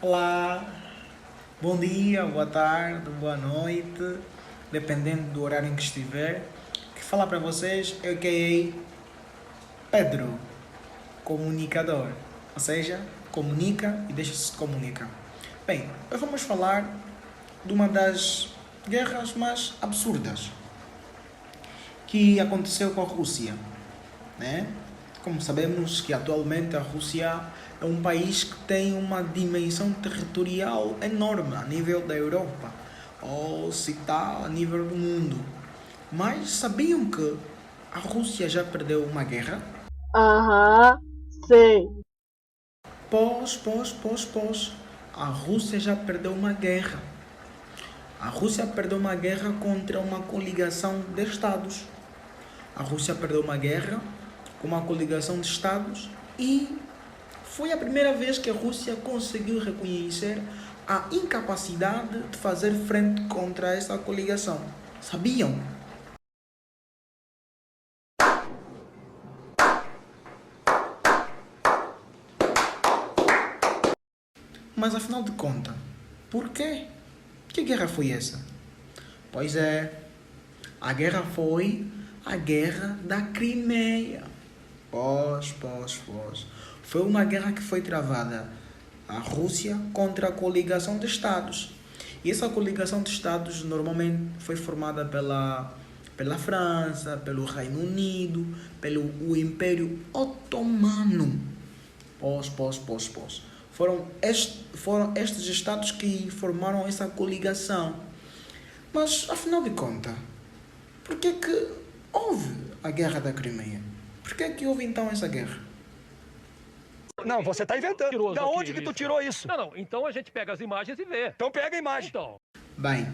Olá, bom dia, boa tarde, boa noite, dependendo do horário em que estiver. Que falar para vocês é o que é Pedro, comunicador, ou seja, comunica e deixa-se comunicar. Bem, hoje vamos falar de uma das guerras mais absurdas que aconteceu com a Rússia, né? Como sabemos que atualmente a Rússia é um país que tem uma dimensão territorial enorme a nível da Europa, ou se está a nível do mundo. Mas sabiam que a Rússia já perdeu uma guerra? Aham, sei. Pós. A Rússia já perdeu uma guerra. A Rússia perdeu uma guerra contra uma coligação de Estados. A Rússia perdeu uma guerra com uma coligação de Estados e foi a primeira vez que a Rússia conseguiu reconhecer a incapacidade de fazer frente contra essa coligação. Sabiam? Mas afinal de contas, por quê? Que guerra foi essa? Pois é, a guerra foi a Guerra da Crimeia. Pós. Foi uma guerra que foi travada a Rússia contra a coligação de Estados. E essa coligação de Estados normalmente foi formada pela França, pelo Reino Unido, pelo o Império Otomano. Pós. Foram estes estados que formaram essa coligação. Mas, afinal de contas, por que houve a Guerra da Crimeia? Por que houve então essa guerra? Não, você está inventando. Mentiroso Da onde aqui, que tu isso. tirou isso? Não, então a gente pega as imagens e vê. Então pega a imagem. Então, Bem,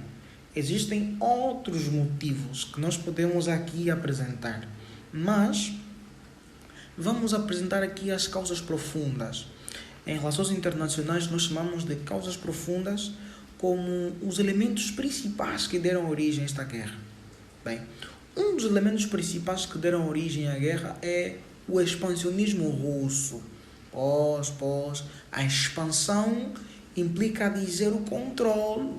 existem outros motivos que nós podemos aqui apresentar, mas vamos apresentar aqui as causas profundas. Em relações internacionais, nós chamamos de causas profundas como os elementos principais que deram origem a esta guerra. Bem, um dos elementos principais que deram origem à guerra é o expansionismo russo. A expansão implica dizer o controle.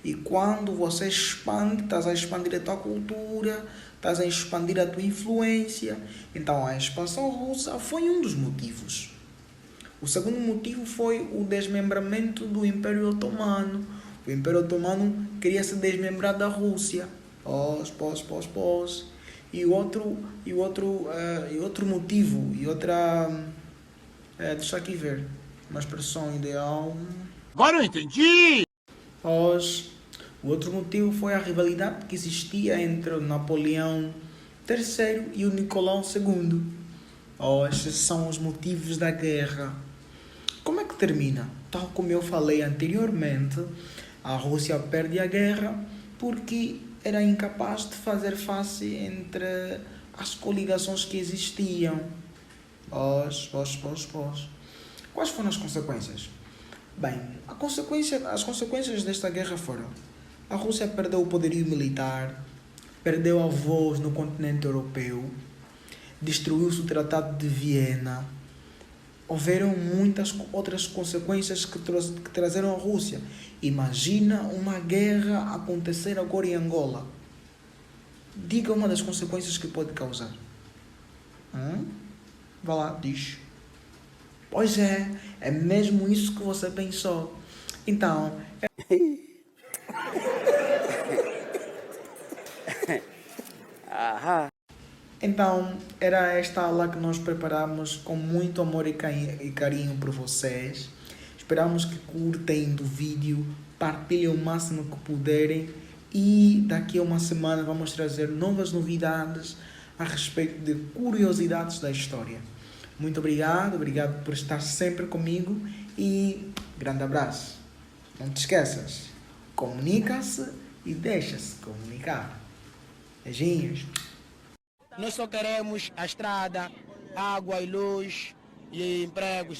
E quando você expande, estás a expandir a tua cultura, estás a expandir a tua influência. Então a expansão russa foi um dos motivos. O segundo motivo foi o desmembramento do Império Otomano. O Império Otomano queria se desmembrar da Rússia. Pós. E outro motivo, deixa aqui ver, uma expressão ideal. Agora eu entendi! Pós. O outro motivo foi a rivalidade que existia entre o Napoleão III e o Nicolau II. Estes são os motivos da guerra. Como é que termina? Tal como eu falei anteriormente, a Rússia perde a guerra porque era incapaz de fazer face entre as coligações que existiam. Pós. Quais foram as consequências? Bem, as consequências desta guerra foram: a Rússia perdeu o poderio militar, perdeu a voz no continente europeu, destruiu-se o Tratado de Viena. Houveram muitas outras consequências que trazeram a Rússia. Imagina uma guerra acontecer agora em Angola. Diga uma das consequências que pode causar. Vá lá, diz. Pois é mesmo isso que você pensou. Então, Então, era esta aula que nós preparamos com muito amor e carinho por vocês. Esperamos que curtem do vídeo, partilhem o máximo que puderem e daqui a uma semana vamos trazer novas novidades a respeito de curiosidades da história. Muito obrigado por estar sempre comigo e grande abraço. Não te esqueças, comunica-se e deixa-se comunicar. Beijinhos. Nós só queremos a estrada, água e luz e empregos.